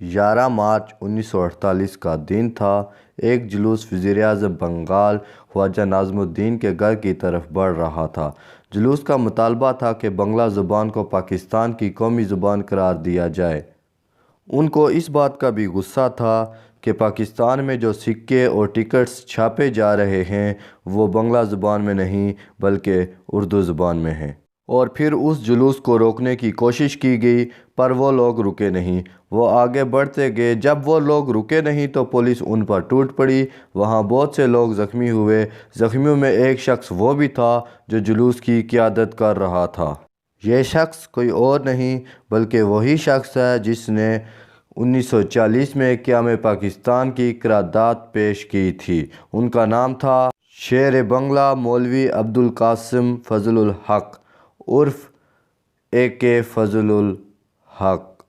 11 مارچ 1948 کا دن تھا۔ ایک جلوس وزیر اعظم بنگال خواجہ نظم الدین کے گھر کی طرف بڑھ رہا تھا۔ جلوس کا مطالبہ تھا کہ بنگلہ زبان کو پاکستان کی قومی زبان قرار دیا جائے۔ ان کو اس بات کا بھی غصہ تھا کہ پاکستان میں جو سکے اور ٹکٹس چھاپے جا رہے ہیں وہ بنگلہ زبان میں نہیں بلکہ اردو زبان میں ہیں۔ اور پھر اس جلوس کو روکنے کی کوشش کی گئی پر وہ لوگ رکے نہیں۔ وہ آگے بڑھتے گئے۔ جب وہ لوگ رکے نہیں تو پولیس ان پر ٹوٹ پڑی۔ وہاں بہت سے لوگ زخمی ہوئے۔ زخمیوں میں ایک شخص وہ بھی تھا جو جلوس کی قیادت کر رہا تھا۔ یہ شخص کوئی اور نہیں بلکہ وہی شخص ہے جس نے 1940 میں قیام پاکستان کی قرارداد پیش کی تھی۔ ان کا نام تھا شیر بنگلہ مولوی عبدالقاسم فضل الحق عرف AK فضل الحق۔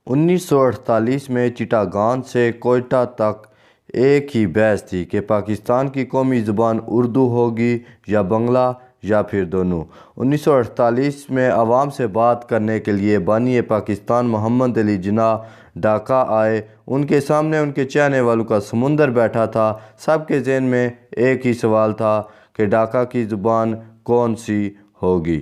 1948 میں چٹاگان سے کوئٹہ تک ایک ہی بحث تھی کہ پاکستان کی قومی زبان اردو ہوگی یا بنگلہ یا پھر دونوں۔ 1948 میں عوام سے بات کرنے کے لیے بانی پاکستان محمد علی جناح ڈھاکہ آئے۔ ان کے سامنے ان کے چاہنے والوں کا سمندر بیٹھا تھا۔ سب کے ذہن میں ایک ہی سوال تھا کہ ڈھاکہ کی زبان کون سی ہوگی۔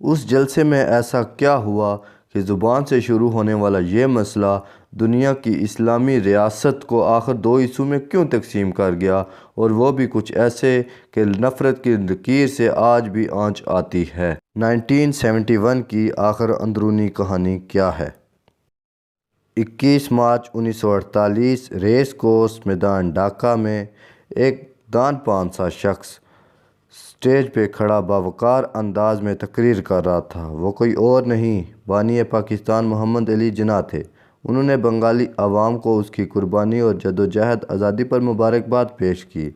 اس جلسے میں ایسا کیا ہوا کہ زبان سے شروع ہونے والا یہ مسئلہ دنیا کی اسلامی ریاست کو آخر دو حصوں میں کیوں تقسیم کر گیا، اور وہ بھی کچھ ایسے کہ نفرت کی لکیر سے آج بھی آنچ آتی ہے۔ 1971 کی آخر اندرونی کہانی کیا ہے؟ 21 مارچ 1948 ریس کورس میدان ڈھاکہ میں ایک دان پان سا شخص سٹیج پہ کھڑا باوقار انداز میں تقریر کر رہا تھا۔ وہ کوئی اور نہیں بانی پاکستان محمد علی جناح تھے۔ انہوں نے بنگالی عوام کو اس کی قربانی اور جدوجہد آزادی پر مبارکباد پیش کی۔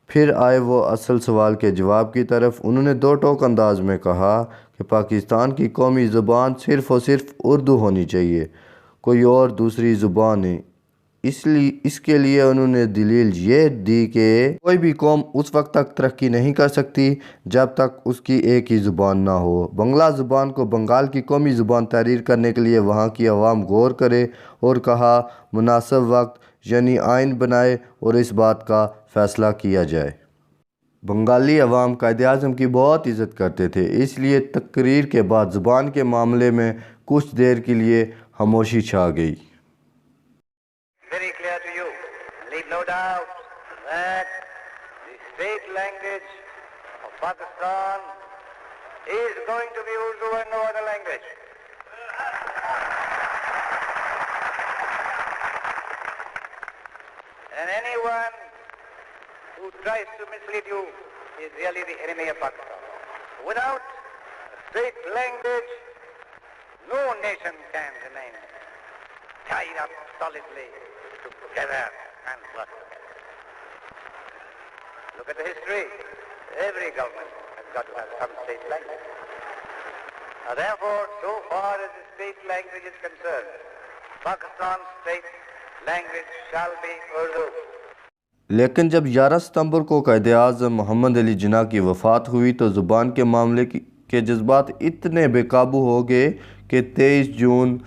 پھر آئے وہ اصل سوال کے جواب کی طرف۔ انہوں نے دو ٹوک انداز میں کہا کہ پاکستان کی قومی زبان صرف اور صرف اردو ہونی چاہیے، کوئی اور دوسری زبان نہیں۔ اس کے لیے انہوں نے دلیل یہ دی کہ کوئی بھی قوم اس وقت تک ترقی نہیں کر سکتی جب تک اس کی ایک ہی زبان نہ ہو۔ بنگلہ زبان کو بنگال کی قومی زبان تحریر کرنے کے لیے وہاں کی عوام غور کرے، اور کہا مناسب وقت یعنی آئین بنائے اور اس بات کا فیصلہ کیا جائے۔ بنگالی عوام قائد اعظم کی بہت عزت کرتے تھے، اس لیے تقریر کے بعد زبان کے معاملے میں کچھ دیر کے لیے خاموشی چھا گئی۔ Very clear to you, leave no doubt that the state language of Pakistan is going to be Urdu and no other language. And anyone who tries to mislead you is really the enemy of Pakistan. Without a state language, no nation can remain tied up solidly together and work together. Look at the history. Every government has got to have some state language. Therefore, so far as the state language is concerned, Pakistan's state language shall be Urdu. لیکن جب 11 ستمبر کو قائد اعظم محمد علی جناح کی وفات ہوئی تو زبان کے معاملے کے جذبات اتنے بے قابو ہو گئے کہ 23 جون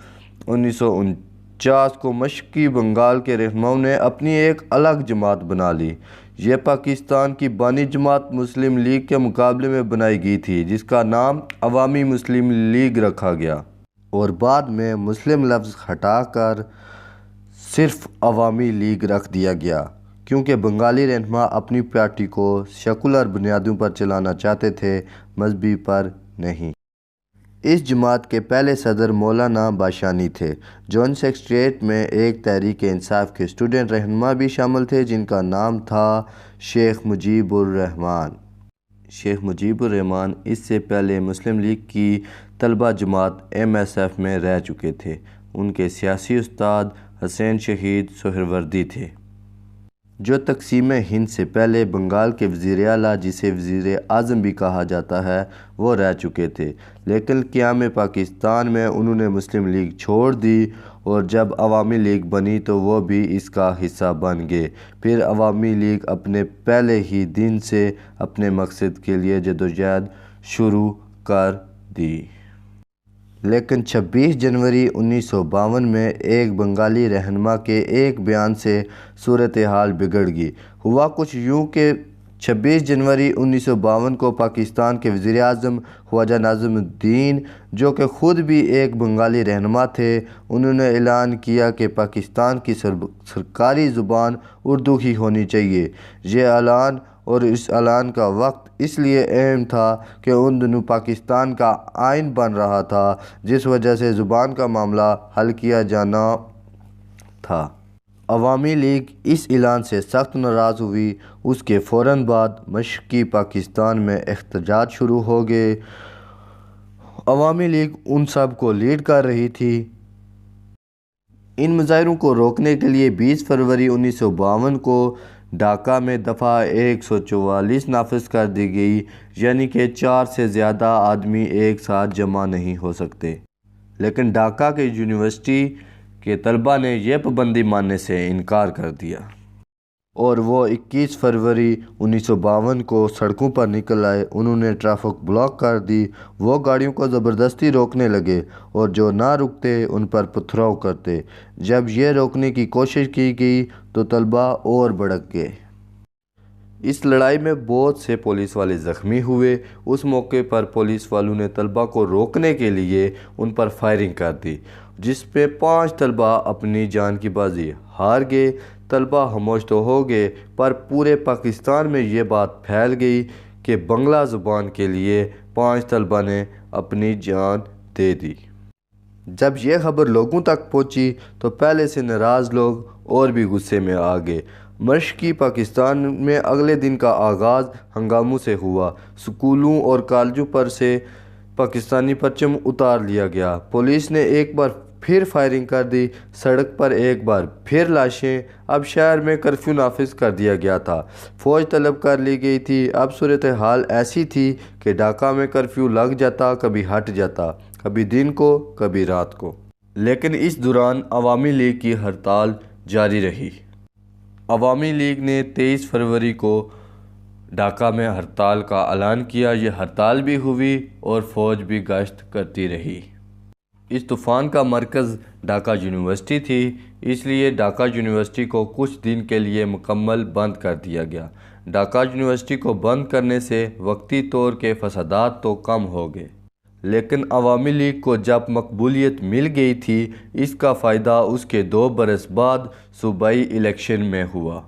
1949 کو مشرقی بنگال کے رہنماؤں نے اپنی ایک الگ جماعت بنا لی۔ یہ پاکستان کی بانی جماعت مسلم لیگ کے مقابلے میں بنائی گئی تھی، جس کا نام عوامی مسلم لیگ رکھا گیا، اور بعد میں مسلم لفظ ہٹا کر صرف عوامی لیگ رکھ دیا گیا، کیونکہ بنگالی رہنما اپنی پارٹی کو سیکولر بنیادوں پر چلانا چاہتے تھے، مذہبی پر نہیں۔ اس جماعت کے پہلے صدر مولانا باشانی تھے۔ جوائنٹ سیکریٹریٹ میں ایک تحریک انصاف کے اسٹوڈنٹ رہنما بھی شامل تھے جن کا نام تھا شیخ مجیب الرحمان۔ شیخ مجیب الرحمان اس سے پہلے مسلم لیگ کی طلبہ جماعت MSF میں رہ چکے تھے۔ ان کے سیاسی استاد حسین شہید سہروردی تھے، جو تقسیم ہند سے پہلے بنگال کے وزیر اعلیٰ جسے وزیر اعظم بھی کہا جاتا ہے وہ رہ چکے تھے، لیکن قیام پاکستان میں انہوں نے مسلم لیگ چھوڑ دی، اور جب عوامی لیگ بنی تو وہ بھی اس کا حصہ بن گئے۔ پھر عوامی لیگ اپنے پہلے ہی دن سے اپنے مقصد کے لیے جدوجہد شروع کر دی۔ لیکن 26 جنوری 1952 میں ایک بنگالی رہنما کے ایک بیان سے صورتحال بگڑ گئی۔ ہوا کچھ یوں کہ 26 جنوری 1952 کو پاکستان کے وزیر اعظم خواجہ نظام الدین، جو کہ خود بھی ایک بنگالی رہنما تھے، انہوں نے اعلان کیا کہ پاکستان کی سرکاری زبان اردو ہی ہونی چاہیے۔ یہ اعلان اور اس اعلان کا وقت اس لیے اہم تھا کہ ان دنوں پاکستان کا آئین بن رہا تھا، جس وجہ سے زبان کا معاملہ حل کیا جانا تھا۔ عوامی لیگ اس اعلان سے سخت ناراض ہوئی۔ اس کے فوراً بعد مشرقی پاکستان میں احتجاج شروع ہو گئے۔ عوامی لیگ ان سب کو لیڈ کر رہی تھی۔ ان مظاہروں کو روکنے کے لیے 20 فروری 1952 کو ڈھاکہ میں دفعہ 144 نافذ کر دی گئی، یعنی کہ 4 سے زیادہ آدمی ایک ساتھ جمع نہیں ہو سکتے۔ لیکن ڈھاکہ کی یونیورسٹی کے طلباء نے یہ پابندی ماننے سے انکار کر دیا اور وہ 21 فروری 1952 کو سڑکوں پر نکل آئے۔ انہوں نے ٹریفک بلاک کر دی۔ وہ گاڑیوں کو زبردستی روکنے لگے اور جو نہ رکتے ان پر پتھراؤ کرتے۔ جب یہ روکنے کی کوشش کی گئی تو طلباء اور بھڑک گئے۔ اس لڑائی میں بہت سے پولیس والے زخمی ہوئے۔ اس موقع پر پولیس والوں نے طلباء کو روکنے کے لیے ان پر فائرنگ کر دی، جس پہ 5 طلباء اپنی جان کی بازی ہار گئے۔ طلباء خاموش تو ہو گئے، پر پورے پاکستان میں یہ بات پھیل گئی کہ بنگلہ زبان کے لیے 5 طلباء نے اپنی جان دے دی۔ جب یہ خبر لوگوں تک پہنچی تو پہلے سے ناراض لوگ اور بھی غصے میں آ گئے۔ مشرقی پاکستان میں اگلے دن کا آغاز ہنگاموں سے ہوا۔ سکولوں اور کالجوں پر سے پاکستانی پرچم اتار لیا گیا۔ پولیس نے ایک بار پھر فائرنگ کر دی۔ سڑک پر ایک بار پھر لاشیں۔ اب شہر میں کرفیو نافذ کر دیا گیا تھا۔ فوج طلب کر لی گئی تھی۔ اب صورتحال ایسی تھی کہ ڈھاکہ میں کرفیو لگ جاتا، کبھی ہٹ جاتا، کبھی دن کو، کبھی رات کو۔ لیکن اس دوران عوامی لیگ کی ہڑتال جاری رہی۔ عوامی لیگ نے 23 فروری کو ڈھاکہ میں ہڑتال کا اعلان کیا۔ یہ ہڑتال بھی ہوئی اور فوج بھی گشت کرتی رہی۔ اس طوفان کا مرکز ڈھاکہ یونیورسٹی تھی، اس لیے ڈھاکہ یونیورسٹی کو کچھ دن کے لیے مکمل بند کر دیا گیا۔ ڈھاکہ یونیورسٹی کو بند کرنے سے وقتی طور کے فسادات تو کم ہو گئے، لیکن عوامی لیگ کو جب مقبولیت مل گئی تھی، اس کا فائدہ اس کے 2 برس بعد صوبائی الیکشن میں ہوا۔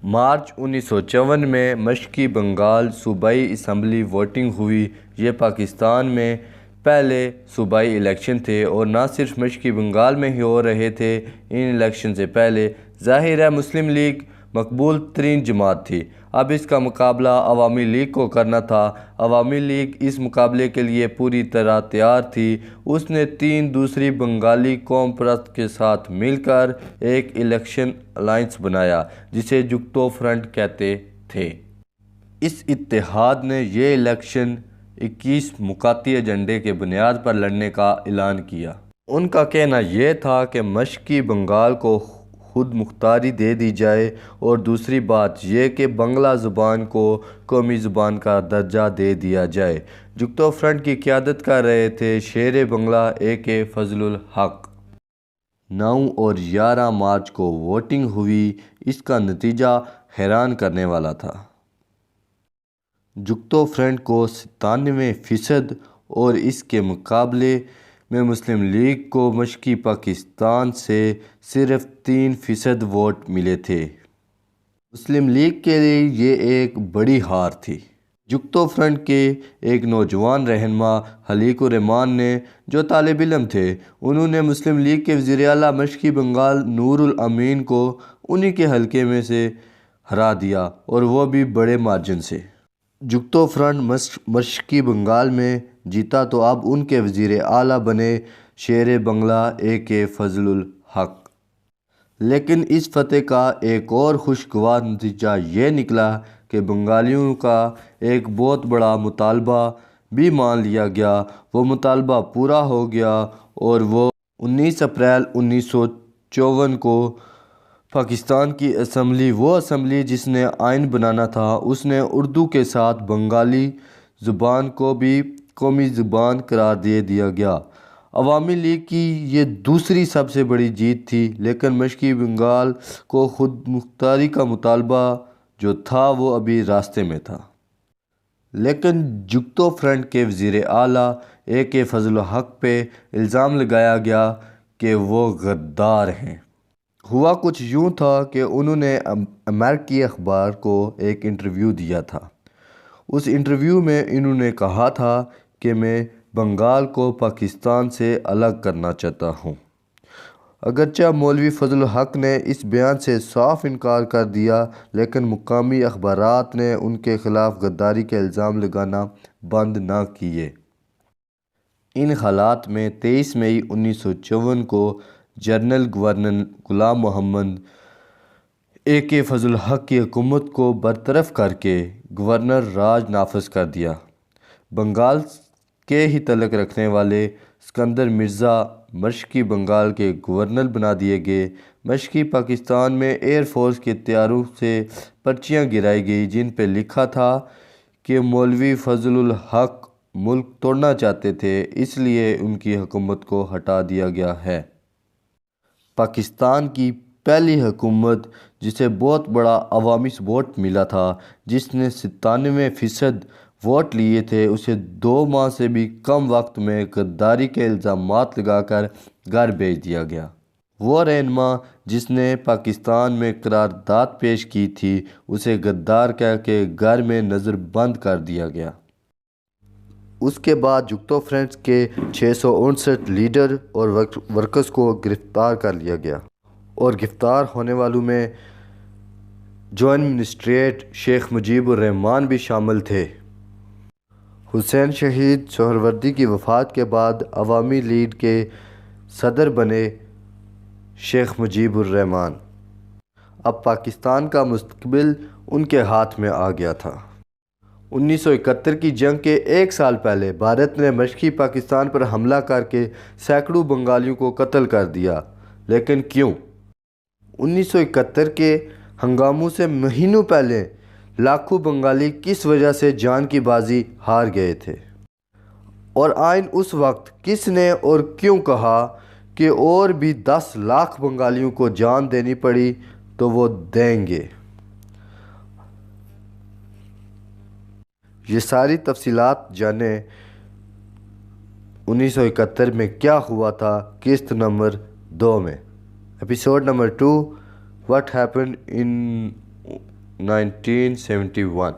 مارچ 1954 میں مشرقی بنگال صوبائی اسمبلی ووٹنگ ہوئی۔ یہ پاکستان میں پہلے صوبائی الیکشن تھے اور نہ صرف مشرقی بنگال میں ہی ہو رہے تھے۔ ان الیکشن سے پہلے ظاہر ہے مسلم لیگ مقبول ترین جماعت تھی۔ اب اس کا مقابلہ عوامی لیگ کو کرنا تھا۔ عوامی لیگ اس مقابلے کے لیے پوری طرح تیار تھی۔ اس نے 3 دوسری بنگالی قوم پرست کے ساتھ مل کر ایک الیکشن الائنس بنایا، جسے جگتو فرنٹ کہتے تھے۔ اس اتحاد نے یہ الیکشن 21 مقاطی ایجنڈے کی بنیاد پر لڑنے کا اعلان کیا۔ ان کا کہنا یہ تھا کہ مشرقی بنگال کو خود مختاری دے دی جائے اور دوسری بات یہ کہ بنگلہ زبان کو قومی زبان کا درجہ دے دیا جائے۔ جگتو فرنٹ کی قیادت کر رہے تھے شیر بنگلہ اے.کے. فضل الحق۔ 9 اور 11 مارچ کو ووٹنگ ہوئی۔ اس کا نتیجہ حیران کرنے والا تھا۔ جگتو فرنٹ کو 97% اور اس کے مقابلے میں مسلم لیگ کو مشرقی پاکستان سے صرف 3% ووٹ ملے تھے۔ مسلم لیگ کے لیے یہ ایک بڑی ہار تھی۔ جگتو فرنٹ کے ایک نوجوان رہنما خلیق الرحمن نے، جو طالب علم تھے، انہوں نے مسلم لیگ کے وزیر اعلیٰ مشرقی بنگال نور الامین کو انہی کے حلقے میں سے ہرا دیا اور وہ بھی بڑے مارجن سے۔ جگتو فرنٹ مشرقی بنگال میں جیتا تو اب ان کے وزیر اعلیٰ بنے شیر بنگلہ اے.کے. فضل الحق۔ لیکن اس فتح کا ایک اور خوشگوار نتیجہ یہ نکلا کہ بنگالیوں کا ایک بہت بڑا مطالبہ بھی مان لیا گیا۔ وہ مطالبہ پورا ہو گیا اور وہ 19 اپریل 1954 کو پاکستان کی اسمبلی، وہ اسمبلی جس نے آئین بنانا تھا، اس نے اردو کے ساتھ بنگالی زبان کو بھی قومی زبان قرار دے دیا گیا۔ عوامی لیگ کی یہ دوسری سب سے بڑی جیت تھی، لیکن مشرقی بنگال کو خود مختاری کا مطالبہ جو تھا وہ ابھی راستے میں تھا۔ لیکن جگتو فرنٹ کے وزیر اعلیٰ AK فضل الحق پہ الزام لگایا گیا کہ وہ غدار ہیں۔ ہوا کچھ یوں تھا کہ انہوں نے امریکی اخبار کو ایک انٹرویو دیا تھا۔ اس انٹرویو میں انہوں نے کہا تھا کہ میں بنگال کو پاکستان سے الگ کرنا چاہتا ہوں۔ اگرچہ مولوی فضل الحق نے اس بیان سے صاف انکار کر دیا، لیکن مقامی اخبارات نے ان کے خلاف غداری کے الزام لگانا بند نہ کیے۔ ان حالات میں 23 مئی 1954 کو جنرل گورنر غلام محمد AK فضل الحق کی حکومت کو برطرف کر کے گورنر راج نافذ کر دیا۔ بنگال کے ہی تعلق رکھنے والے اسکندر مرزا مشرقی بنگال کے گورنر بنا دیے گئے۔ مشرقی پاکستان میں ایئر فورس کے طیاروں سے پرچیاں گرائی گئی جن پہ لکھا تھا کہ مولوی فضل الحق ملک توڑنا چاہتے تھے، اس لیے ان کی حکومت کو ہٹا دیا گیا ہے۔ پاکستان کی پہلی حکومت جسے بہت بڑا عوامی سپورٹ ملا تھا، جس نے 97% ووٹ لیے تھے، اسے 2 ماہ سے بھی کم وقت میں غداری کے الزامات لگا کر گھر بھیج دیا گیا۔ وہ رہنما جس نے پاکستان میں قرارداد پیش کی تھی، اسے غدار کہہ کے گھر میں نظر بند کر دیا گیا۔ اس کے بعد جگتو فرنٹ کے 659 لیڈر اور ورکرز کو گرفتار کر لیا گیا، اور گرفتار ہونے والوں میں جوائنٹ منسٹریٹ شیخ مجیب الرحمان بھی شامل تھے۔ حسین شہید سہروردی کی وفات کے بعد عوامی لیگ کے صدر بنے شیخ مجیب الرحمان۔ اب پاکستان کا مستقبل ان کے ہاتھ میں آ گیا تھا۔ 1971 کی جنگ کے 1 سال پہلے بھارت نے مشرقی پاکستان پر حملہ کر کے سینکڑوں بنگالیوں کو قتل کر دیا، لیکن کیوں؟ 1971 کے ہنگاموں سے مہینوں پہلے لاکھوں بنگالی کس وجہ سے جان کی بازی ہار گئے تھے؟ اور آئین اس وقت کس نے اور کیوں کہا کہ اور بھی 10 لاکھ بنگالیوں کو جان دینی پڑی تو وہ دیں گے؟ یہ ساری تفصیلات جانیں 1971 میں کیا ہوا تھا قسط نمبر 2 میں، episode number 2 what happened in 1971۔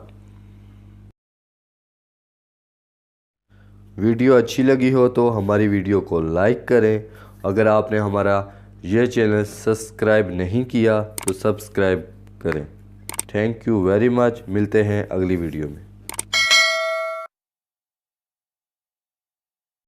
Video اچھی لگی ہو تو ہماری ویڈیو کو لائک کریں۔ اگر آپ نے ہمارا یہ چینل سبسکرائب نہیں کیا تو سبسکرائب کریں۔ تھینک یو ویری مچ، ملتے ہیں اگلی ویڈیو میں۔